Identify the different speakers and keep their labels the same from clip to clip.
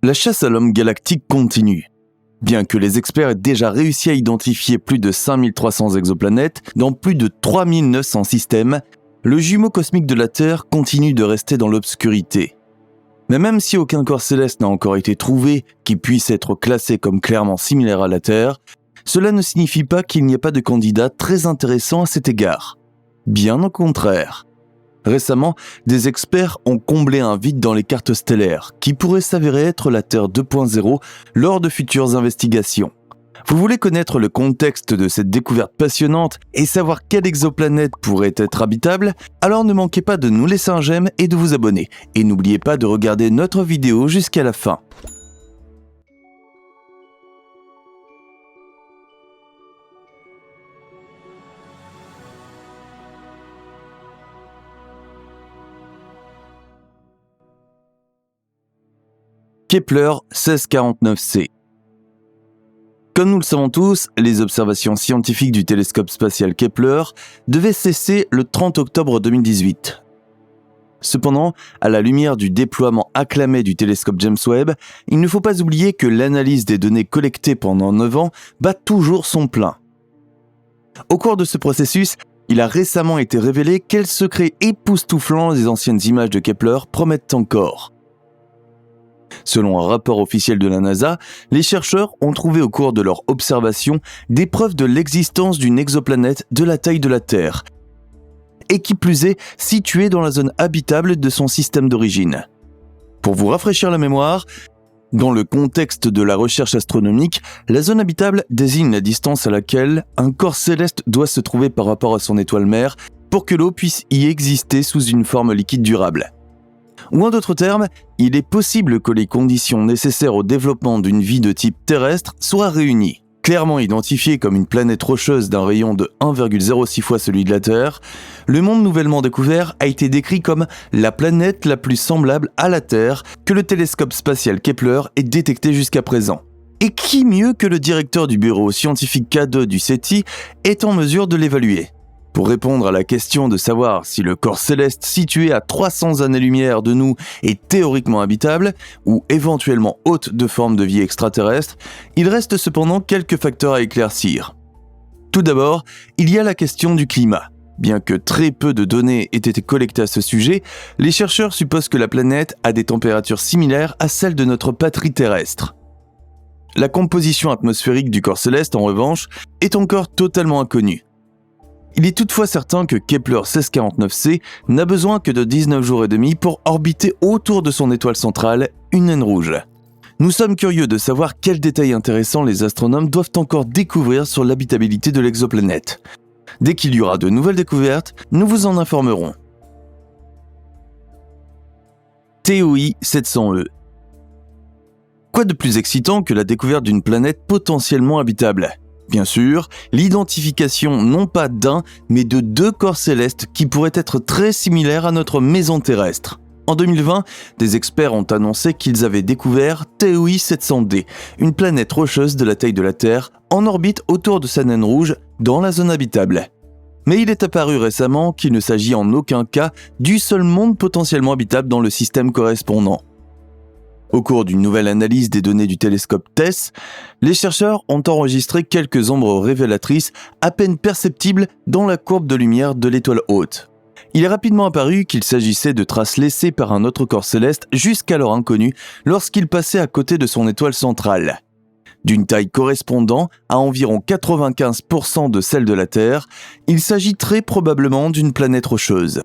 Speaker 1: La chasse à l'homme galactique continue. Bien que les experts aient déjà réussi à identifier plus de 5300 exoplanètes dans plus de 3900 systèmes, le jumeau cosmique de la Terre continue de rester dans l'obscurité. Mais même si aucun corps céleste n'a encore été trouvé qui puisse être classé comme clairement similaire à la Terre, cela ne signifie pas qu'il n'y a pas de candidat très intéressant à cet égard. Bien au contraire. Récemment, des experts ont comblé un vide dans les cartes stellaires qui pourrait s'avérer être la Terre 2.0 lors de futures investigations. Vous voulez connaître le contexte de cette découverte passionnante et savoir quelle exoplanète pourrait être habitable? Alors ne manquez pas de nous laisser un j'aime et de vous abonner. Et n'oubliez pas de regarder notre vidéo jusqu'à la fin. Kepler 1649c. Comme nous le savons tous, les observations scientifiques du télescope spatial Kepler devaient cesser le 30 octobre 2018. Cependant, à la lumière du déploiement acclamé du télescope James Webb, il ne faut pas oublier que l'analyse des données collectées pendant 9 ans bat toujours son plein. Au cours de ce processus, il a récemment été révélé quels secrets époustouflants les anciennes images de Kepler promettent encore. Selon un rapport officiel de la NASA, les chercheurs ont trouvé au cours de leur observation des preuves de l'existence d'une exoplanète de la taille de la Terre, et qui plus est, située dans la zone habitable de son système d'origine. Pour vous rafraîchir la mémoire, dans le contexte de la recherche astronomique, la zone habitable désigne la distance à laquelle un corps céleste doit se trouver par rapport à son étoile mère pour que l'eau puisse y exister sous une forme liquide durable. Ou en d'autres termes, il est possible que les conditions nécessaires au développement d'une vie de type terrestre soient réunies. Clairement identifiée comme une planète rocheuse d'un rayon de 1,06 fois celui de la Terre, le monde nouvellement découvert a été décrit comme la planète la plus semblable à la Terre que le télescope spatial Kepler ait détecté jusqu'à présent. Et qui mieux que le directeur du bureau scientifique K2 du SETI est en mesure de l'évaluer? Pour répondre à la question de savoir si le corps céleste situé à 300 années-lumière de nous est théoriquement habitable ou éventuellement hôte de forme de vie extraterrestre, il reste cependant quelques facteurs à éclaircir. Tout d'abord, il y a la question du climat. Bien que très peu de données aient été collectées à ce sujet, les chercheurs supposent que la planète a des températures similaires à celles de notre patrie terrestre. La composition atmosphérique du corps céleste, en revanche, est encore totalement inconnue. Il est toutefois certain que Kepler 1649c n'a besoin que de 19 jours et demi pour orbiter autour de son étoile centrale, une naine rouge. Nous sommes curieux de savoir quels détails intéressants les astronomes doivent encore découvrir sur l'habitabilité de l'exoplanète. Dès qu'il y aura de nouvelles découvertes, nous vous en informerons. TOI 700e. Quoi de plus excitant que la découverte d'une planète potentiellement habitable ? Bien sûr, l'identification non pas d'un, mais de 2 corps célestes qui pourraient être très similaires à notre maison terrestre. En 2020, des experts ont annoncé qu'ils avaient découvert TOI 700d, une planète rocheuse de la taille de la Terre, en orbite autour de sa naine rouge, dans la zone habitable. Mais il est apparu récemment qu'il ne s'agit en aucun cas du seul monde potentiellement habitable dans le système correspondant. Au cours d'une nouvelle analyse des données du télescope TESS, les chercheurs ont enregistré quelques ombres révélatrices à peine perceptibles dans la courbe de lumière de l'étoile hôte. Il est rapidement apparu qu'il s'agissait de traces laissées par un autre corps céleste jusqu'alors inconnu lorsqu'il passait à côté de son étoile centrale. D'une taille correspondant à environ 95% de celle de la Terre, il s'agit très probablement d'une planète rocheuse.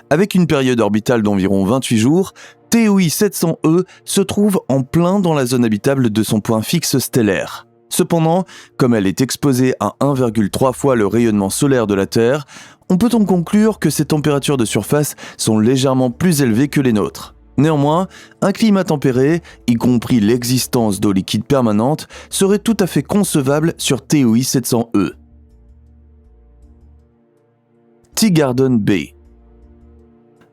Speaker 1: Avec une période orbitale d'environ 28 jours, TOI 700e se trouve en plein dans la zone habitable de son point fixe stellaire. Cependant, comme elle est exposée à 1,3 fois le rayonnement solaire de la Terre, on peut en conclure que ses températures de surface sont légèrement plus élevées que les nôtres. Néanmoins, un climat tempéré, y compris l'existence d'eau liquide permanente, serait tout à fait concevable sur TOI 700e. Teegarden B.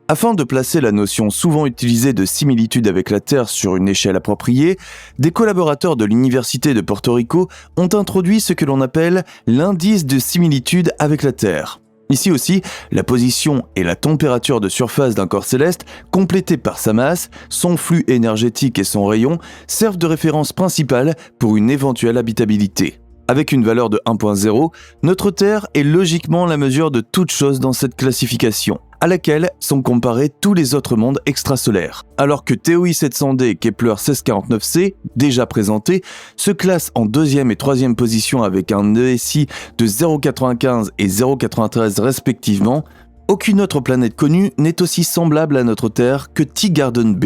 Speaker 1: Afin de placer la notion souvent utilisée de similitude avec la Terre sur une échelle appropriée, des collaborateurs de l'Université de Porto Rico ont introduit ce que l'on appelle l'indice de similitude avec la Terre. Ici aussi, la position et la température de surface d'un corps céleste, complétées par sa masse, son flux énergétique et son rayon, servent de référence principale pour une éventuelle habitabilité. Avec une valeur de 1.0, notre Terre est logiquement la mesure de toute chose dans cette classification, à laquelle sont comparés tous les autres mondes extrasolaires. Alors que TOI 700D et Kepler 1649c, déjà présentés, se classent en deuxième et troisième position avec un ESI de 0,95 et 0,93 respectivement, aucune autre planète connue n'est aussi semblable à notre Terre que Teegarden B.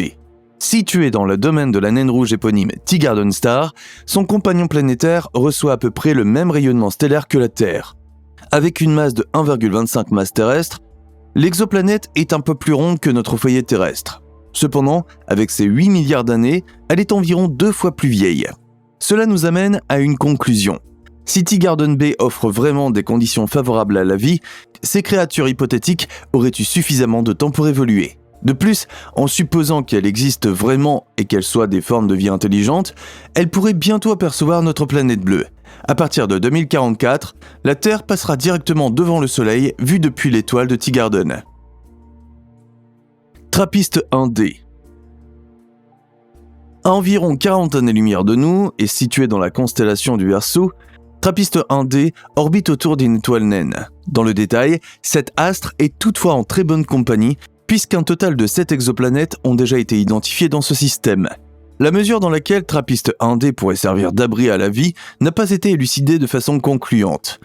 Speaker 1: Situé dans le domaine de la naine rouge éponyme Teegarden Star, son compagnon planétaire reçoit à peu près le même rayonnement stellaire que la Terre. Avec une masse de 1,25 masses terrestres, l'exoplanète est un peu plus ronde que notre foyer terrestre. Cependant, avec ses 8 milliards d'années, elle est environ 2 fois plus vieille. Cela nous amène à une conclusion. Si Teegarden B offre vraiment des conditions favorables à la vie, ces créatures hypothétiques auraient eu suffisamment de temps pour évoluer. De plus, en supposant qu'elle existe vraiment et qu'elle soit des formes de vie intelligentes, elle pourrait bientôt apercevoir notre planète bleue. À partir de 2044, la Terre passera directement devant le Soleil, vu depuis l'étoile de Teegarden. TRAPPIST 1D. À environ 40 années-lumière de nous, et située dans la constellation du Verseau, TRAPPIST 1D orbite autour d'une étoile naine. Dans le détail, cet astre est toutefois en très bonne compagnie, puisqu'un total de 7 exoplanètes ont déjà été identifiées dans ce système. La mesure dans laquelle TRAPPIST 1D pourrait servir d'abri à la vie n'a pas été élucidée de façon concluante.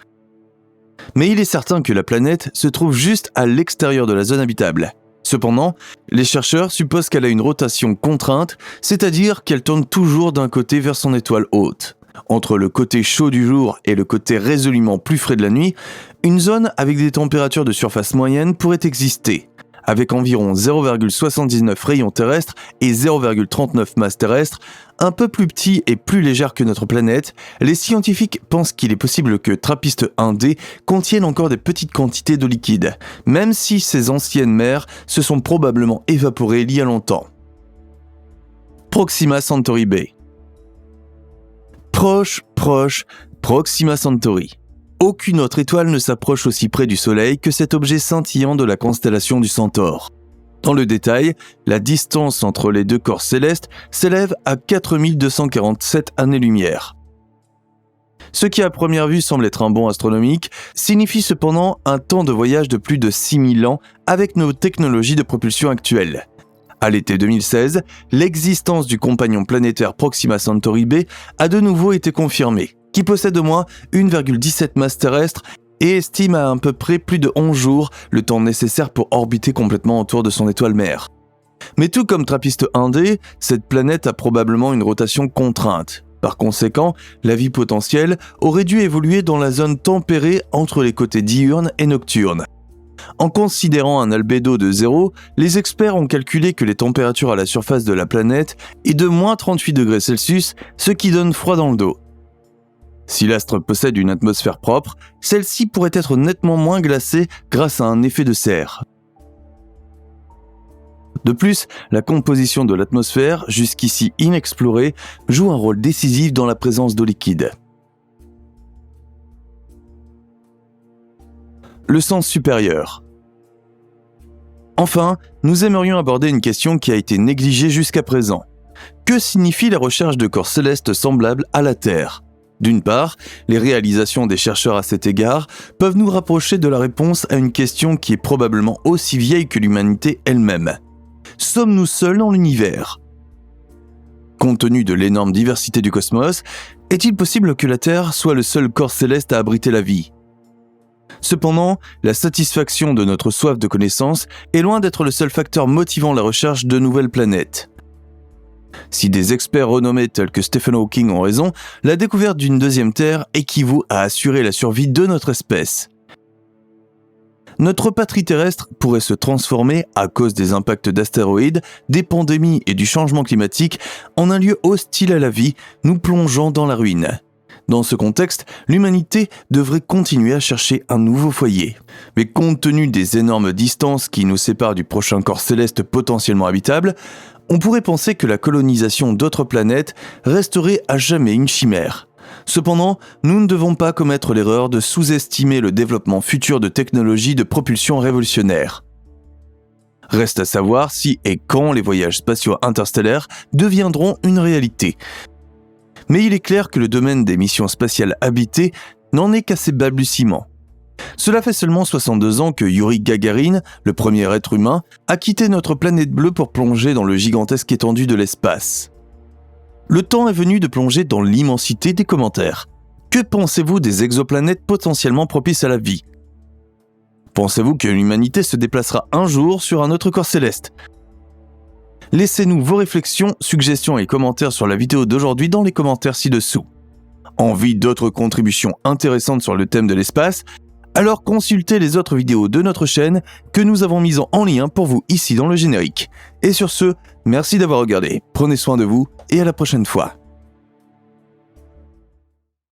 Speaker 1: Mais il est certain que la planète se trouve juste à l'extérieur de la zone habitable. Cependant, les chercheurs supposent qu'elle a une rotation contrainte, c'est-à-dire qu'elle tourne toujours d'un côté vers son étoile hôte. Entre le côté chaud du jour et le côté résolument plus frais de la nuit, une zone avec des températures de surface moyennes pourrait exister. Avec environ 0,79 rayons terrestres et 0,39 masses terrestres, un peu plus petit et plus légère que notre planète, les scientifiques pensent qu'il est possible que TRAPPIST 1D contienne encore des petites quantités d'eau liquide, même si ces anciennes mers se sont probablement évaporées il y a longtemps. Proxima Centauri B. Proche, Proxima Centauri. Aucune autre étoile ne s'approche aussi près du Soleil que cet objet scintillant de la constellation du Centaure. Dans le détail, la distance entre les deux corps célestes s'élève à 4247 années-lumière. Ce qui à première vue semble être un bond astronomique, signifie cependant un temps de voyage de plus de 6000 ans avec nos technologies de propulsion actuelles. À l'été 2016, l'existence du compagnon planétaire Proxima Centauri B a de nouveau été confirmée, qui possède au moins 1,17 masses terrestres et estime à peu près plus de 11 jours le temps nécessaire pour orbiter complètement autour de son étoile mère. Mais tout comme TRAPPIST 1D, cette planète a probablement une rotation contrainte. Par conséquent, la vie potentielle aurait dû évoluer dans la zone tempérée entre les côtés diurnes et nocturnes. En considérant un albédo de 0, les experts ont calculé que les températures à la surface de la planète est de moins 38 degrés Celsius, ce qui donne froid dans le dos. Si l'astre possède une atmosphère propre, celle-ci pourrait être nettement moins glacée grâce à un effet de serre. De plus, la composition de l'atmosphère, jusqu'ici inexplorée, joue un rôle décisif dans la présence d'eau liquide. Le sens supérieur. Enfin, nous aimerions aborder une question qui a été négligée jusqu'à présent. Que signifie la recherche de corps célestes semblables à la Terre ? D'une part, les réalisations des chercheurs à cet égard peuvent nous rapprocher de la réponse à une question qui est probablement aussi vieille que l'humanité elle-même. Sommes-nous seuls dans l'univers ? Compte tenu de l'énorme diversité du cosmos, est-il possible que la Terre soit le seul corps céleste à abriter la vie ? Cependant, la satisfaction de notre soif de connaissance est loin d'être le seul facteur motivant la recherche de nouvelles planètes. Si des experts renommés tels que Stephen Hawking ont raison, la découverte d'une deuxième Terre équivaut à assurer la survie de notre espèce. Notre patrie terrestre pourrait se transformer, à cause des impacts d'astéroïdes, des pandémies et du changement climatique, en un lieu hostile à la vie, nous plongeant dans la ruine. Dans ce contexte, l'humanité devrait continuer à chercher un nouveau foyer. Mais compte tenu des énormes distances qui nous séparent du prochain corps céleste potentiellement habitable, on pourrait penser que la colonisation d'autres planètes resterait à jamais une chimère. Cependant, nous ne devons pas commettre l'erreur de sous-estimer le développement futur de technologies de propulsion révolutionnaires. Reste à savoir si et quand les voyages spatiaux interstellaires deviendront une réalité. Mais il est clair que le domaine des missions spatiales habitées n'en est qu'à ses balbutiements. Cela fait seulement 62 ans que Youri Gagarin, le premier être humain, a quitté notre planète bleue pour plonger dans le gigantesque étendue de l'espace. Le temps est venu de plonger dans l'immensité des commentaires. Que pensez-vous des exoplanètes potentiellement propices à la vie ? Pensez-vous que l'humanité se déplacera un jour sur un autre corps céleste ? Laissez-nous vos réflexions, suggestions et commentaires sur la vidéo d'aujourd'hui dans les commentaires ci-dessous. Envie d'autres contributions intéressantes sur le thème de l'espace ? Alors consultez les autres vidéos de notre chaîne que nous avons mises en lien pour vous ici dans le générique. Et sur ce, merci d'avoir regardé, prenez soin de vous et à la prochaine fois.